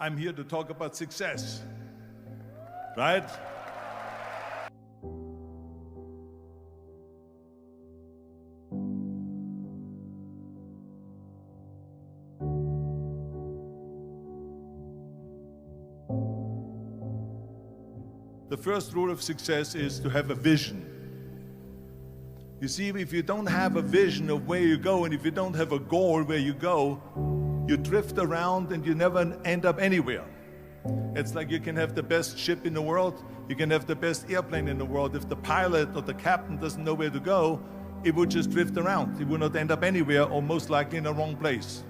I'm here to talk about success, right? The first rule of success is to have a vision. You see, if you don't have a vision of where you go, and if you don't have a goal where you go, you drift around and you never end up anywhere. It's like you can have the best ship in the world, you can have the best airplane in the world. If the pilot or the captain doesn't know where to go, it would just drift around. It would not end up anywhere, or most likely in the wrong place.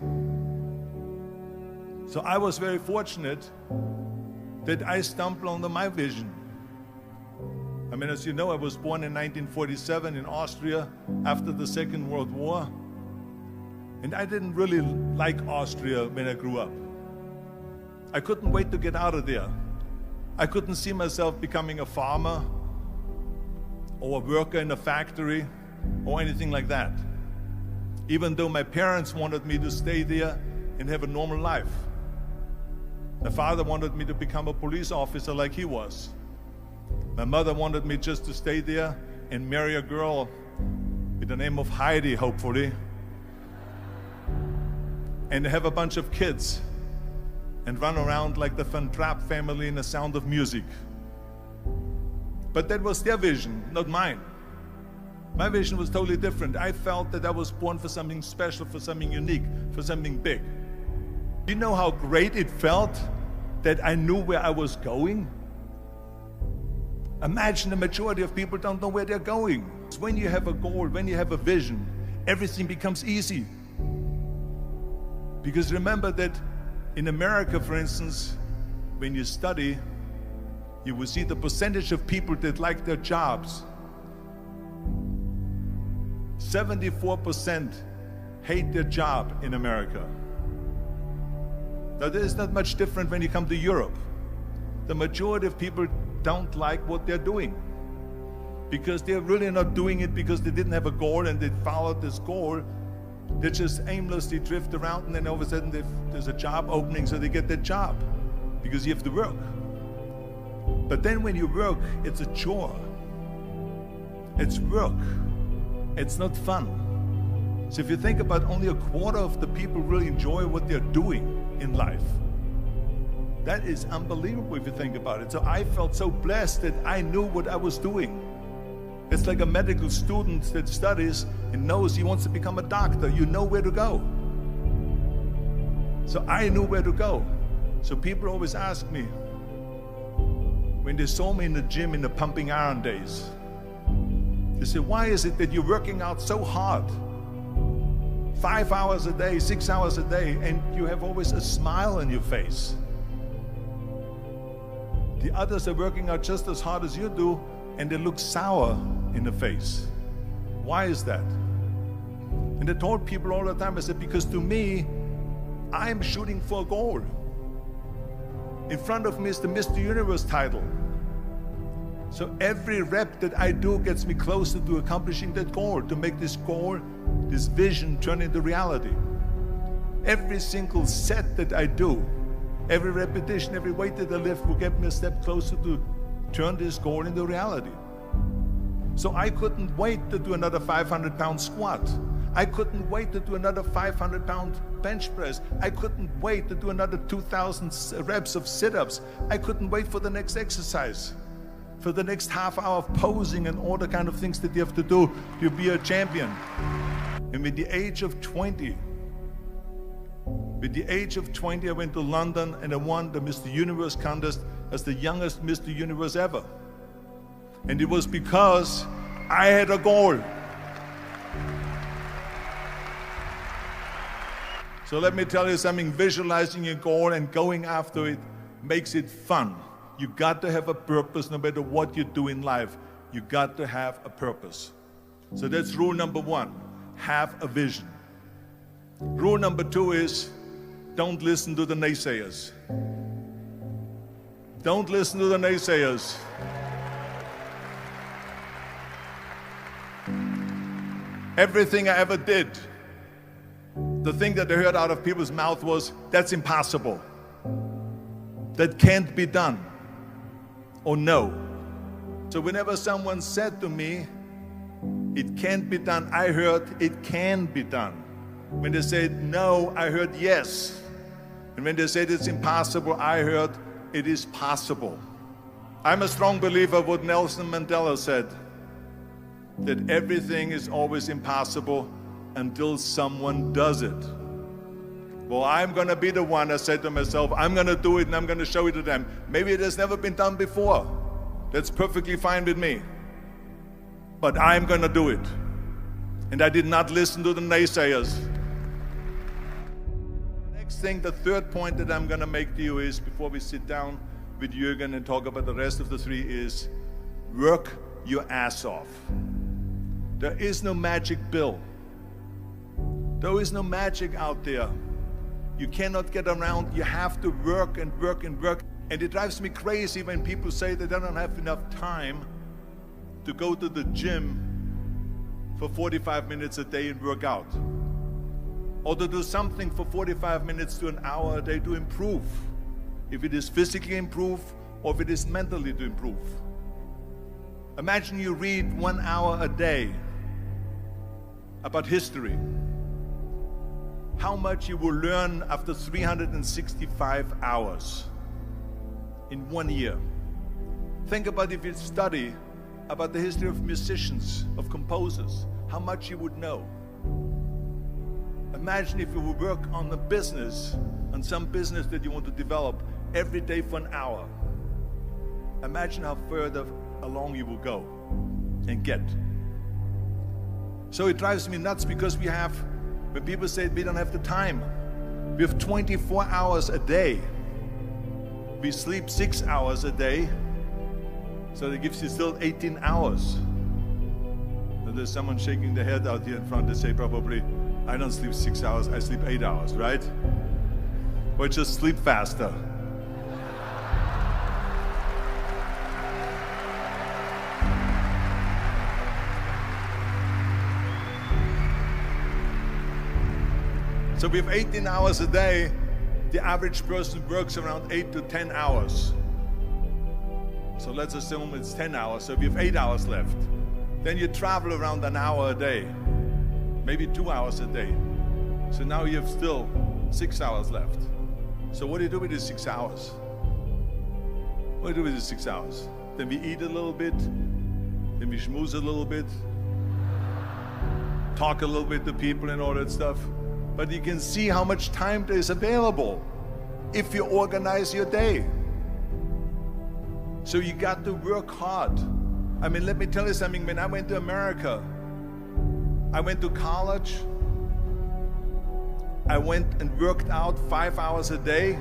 So I was very fortunate that I stumbled on my vision. I mean, as you know, I was born in 1947 in Austria after the Second World War. And I didn't really like Austria when I grew up. I couldn't wait to get out of there. I couldn't see myself becoming a farmer or a worker in a factory or anything like that, even though my parents wanted me to stay there and have a normal life. My father wanted me to become a police officer like he was. My mother wanted me just to stay there and marry a girl with the name of Heidi, hopefully, and have a bunch of kids and run around like the Van Trapp family in The Sound of Music. But that was their vision, not mine. My vision was totally different. I felt that I was born for something special, for something unique, for something big. Do you know how great it felt that I knew where I was going? Imagine the majority of people don't know where they're going. When you have a goal, when you have a vision, everything becomes easy. Because remember that in America, for instance, when you study, you will see the percentage of people that like their jobs. 74% hate their job in America. Now, there is not much different when you come to Europe. The majority of people don't like what they're doing because they're really not doing it because they didn't have a goal and they followed this goal. They just aimlessly drift around, and then all of a sudden there's a job opening, so they get that job because you have to work. But then when you work, it's a chore. It's work. It's not fun. So if you think about, only a quarter of the people really enjoy what they're doing in life. That is unbelievable if you think about it. So I felt so blessed that I knew what I was doing. It's like a medical student that studies and knows he wants to become a doctor. You know where to go. So I knew where to go. So people always ask me, when they saw me in the gym in the pumping iron days, they say, why is it that you're working out so hard? 5 hours a day, 6 hours a day, and you have always a smile on your face. The others are working out just as hard as you do, and they look sour in the face. Why is that? And I told people all the time, I said, because to me, I'm shooting for a goal. In front of me is the Mr. Universe title. So every rep that I do gets me closer to accomplishing that goal, to make this goal, this vision, turn into reality. Every single set that I do, every repetition, every weight that I lift will get me a step closer to turn this goal into reality. So I couldn't wait to do another 500-pound squat. I couldn't wait to do another 500-pound bench press. I couldn't wait to do another 2,000 reps of sit-ups. I couldn't wait for the next exercise, for the next half hour of posing and all the kind of things that you have to do to be a champion. And with the age of 20, I went to London and I won the Mr. Universe contest as the youngest Mr. Universe ever. And it was because I had a goal. So let me tell you something, visualizing a goal and going after it makes it fun. You got to have a purpose no matter what you do in life. You got to have a purpose. So that's rule number one, have a vision. Rule number two is, don't listen to the naysayers. Don't listen to the naysayers. Everything I ever did, the thing that I heard out of people's mouth was, that's impossible. that can't be done or no. So whenever someone said to me, it can't be done, I heard it can be done. When they said no, I heard yes. And when they said it's impossible, I heard it is possible. I'm a strong believer of what Nelson Mandela said, that everything is always impossible until someone does it. Well, I'm going to be the one, I said to myself, I'm going to do it and I'm going to show it to them. Maybe it has never been done before. That's perfectly fine with me. But I'm going to do it. And I did not listen to the naysayers. The next thing, the third point that I'm going to make to you is, before we sit down with Jürgen and talk about the rest of the three, is work your ass off. There is no magic pill. There is no magic out there. You cannot get around. You have to work and work and work. And it drives me crazy when people say they don't have enough time to go to the gym for 45 minutes a day and work out. Or to do something for 45 minutes to an hour a day to improve. If it is physically improve or if it is mentally to improve. Imagine you read 1 hour a day about history. How much you will learn after 365 hours in 1 year. Think about if you study about the history of musicians, of composers, how much you would know. Imagine if you would work on a business, on some business that you want to develop every day for an hour. Imagine how further along you will go and get. So it drives me nuts because when people say we don't have the time, we have 24 hours a day. We sleep 6 hours a day, so that gives you still 18 hours. And there's someone shaking their head out here in front. They say probably, I don't sleep 6 hours, I sleep 8 hours, right? Or just sleep faster. So we have 18 hours a day. The average person works around 8 to 10 hours. So let's assume it's 10 hours, so we have 8 hours left. Then you travel around an hour a day, maybe 2 hours a day. So now you have still 6 hours left. So what do you do with these 6 hours? What do you do with these 6 hours? Then we eat a little bit, then we schmooze a little bit, talk a little bit to people and all that stuff. But you can see how much time there is available if you organize your day. So you got to work hard. I mean, let me tell you something. When I went to America, I went to college. I went and worked out 5 hours a day.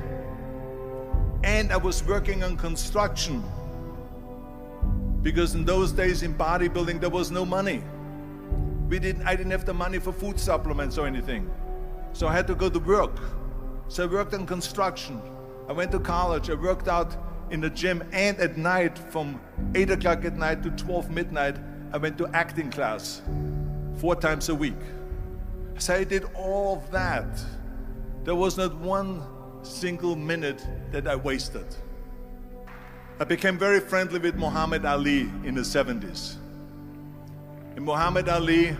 And I was working on construction. Because in those days in bodybuilding, there was no money. I didn't have the money for food supplements or anything. So I had to go to work. So I worked on construction. I went to college. I worked out in the gym, and at night from 8 o'clock at night to 12 midnight, I went to acting class 4 times a week. So I did all of that. There was not one single minute that I wasted. I became very friendly with Muhammad Ali in the 70s. And Muhammad Ali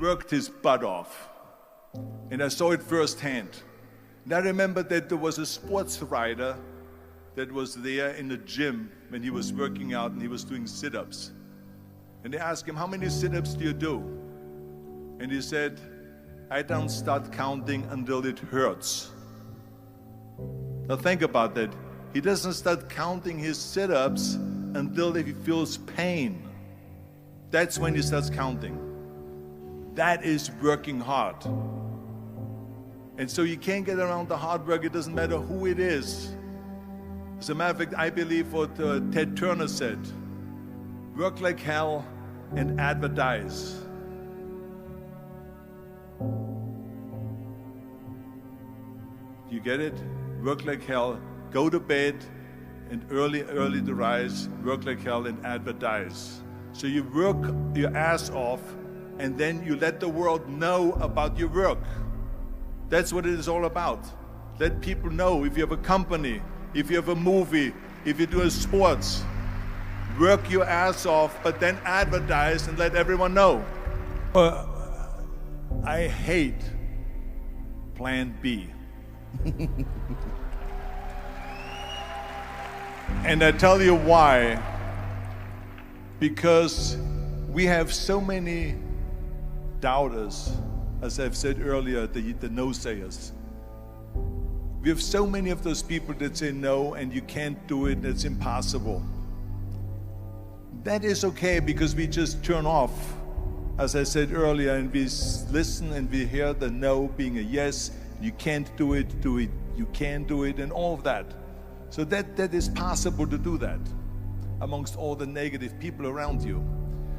worked his butt off. And I saw it firsthand. And I remember that there was a sports writer that was there in the gym when he was working out and he was doing sit-ups. And they asked him, how many sit-ups do you do? And he said, I don't start counting until it hurts. Now think about that. He doesn't start counting his sit-ups until he feels pain. That's when he starts counting. That is working hard. And so you can't get around the hard work. It doesn't matter who it is. As a matter of fact, I believe what Ted Turner said, work like hell and advertise. You get it? Work like hell, go to bed, and early to rise, work like hell and advertise. So you work your ass off, and then you let the world know about your work. That's what it is all about. Let people know. If you have a company, if you have a movie, if you do sports, work your ass off, but then advertise and let everyone know. I hate Plan B. And I tell you why. Because we have so many doubters, as I've said earlier, the no-sayers. We have so many of those people that say no, and you can't do it, it's impossible. That is okay, because we just turn off, as I said earlier, and we listen and we hear the no being a yes. You can't do it, you can do it, and all of that. So that is possible to do that amongst all the negative people around you.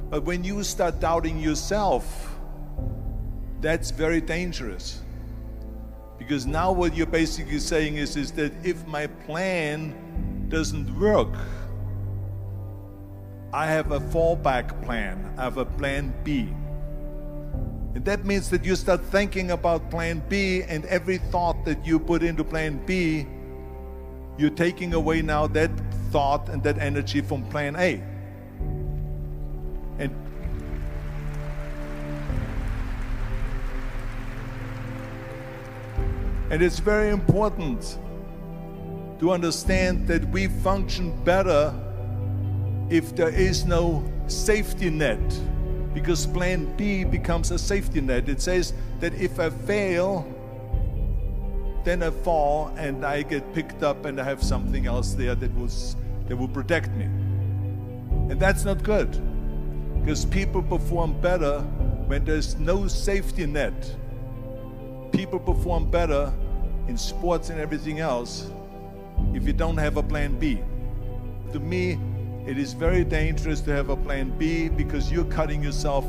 But when you start doubting yourself, that's very dangerous. Because now what you're basically saying is that if my plan doesn't work, I have a fallback plan, I have a plan B. And that means that you start thinking about plan B, and every thought that you put into plan B, you're taking away now that thought and that energy from plan A. And it's very important to understand that we function better if there is no safety net, because plan B becomes a safety net. It says that if I fail, then I fall and I get picked up and I have something else there that will protect me. And that's not good, because people perform better when there's no safety net. People perform better in sports and everything else if you don't have a plan B. To me, it is very dangerous to have a plan B, because you're cutting yourself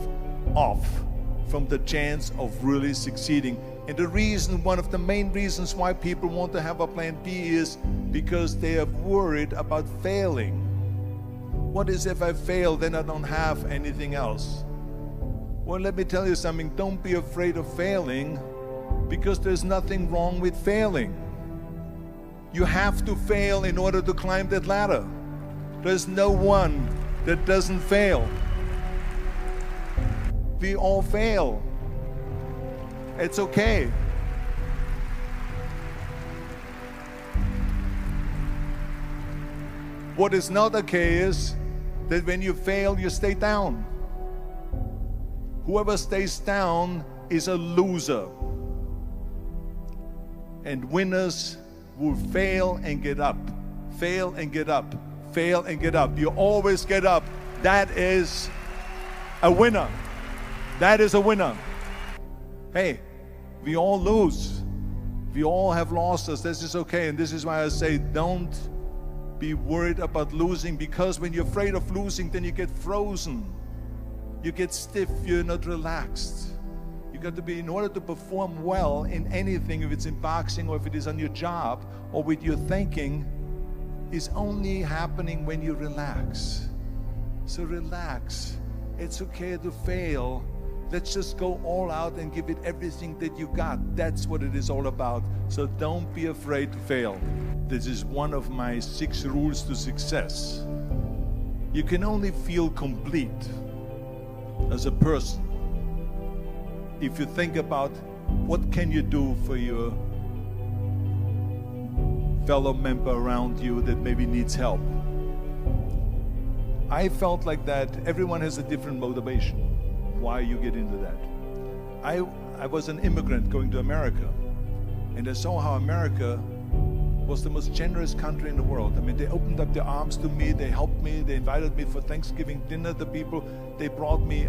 off from the chance of really succeeding. And the reason, one of the main reasons why people want to have a plan B is because they are worried about failing. What is if I fail, then I don't have anything else? Well, let me tell you something. Don't be afraid of failing, because there's nothing wrong with failing. You have to fail in order to climb that ladder. There's no one that doesn't fail. We all fail. It's okay. What is not okay is that when you fail, you stay down. Whoever stays down is a loser. And winners will fail and get up, fail and get up, fail and get up. You always get up. That is a winner. That is a winner. Hey, we all lose. We all have losses. This is okay. And this is why I say don't be worried about losing, because when you're afraid of losing, then you get frozen. You get stiff. You're not relaxed. You got to be, in order to perform well in anything, if it's in boxing or if it is on your job or with your thinking, is only happening when you relax. So relax. It's okay to fail. Let's just go all out and give it everything that you got. That's what it is all about. So don't be afraid to fail. This is one of my 6 rules to success. You can only feel complete as a person if you think about what can you do for your fellow member around you that maybe needs help. I felt like that. Everyone has a different motivation why you get into that. I was an immigrant going to America, and I saw how America was the most generous country in the world. I mean, they opened up their arms to me, they helped me, they invited me for Thanksgiving dinner. The people, they brought me,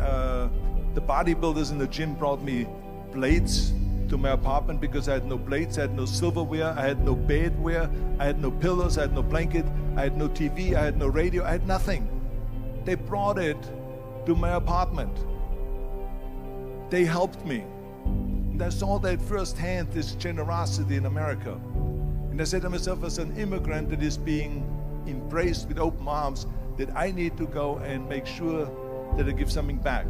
the bodybuilders in the gym brought me plates to my apartment because I had no plates, I had no silverware, I had no bedware, I had no pillows, I had no blanket, I had no TV, I had no radio, I had nothing. They brought it to my apartment. They helped me. And I saw that firsthand, this generosity in America. And I said to myself, as an immigrant that is being embraced with open arms, that I need to go and make sure that I give something back.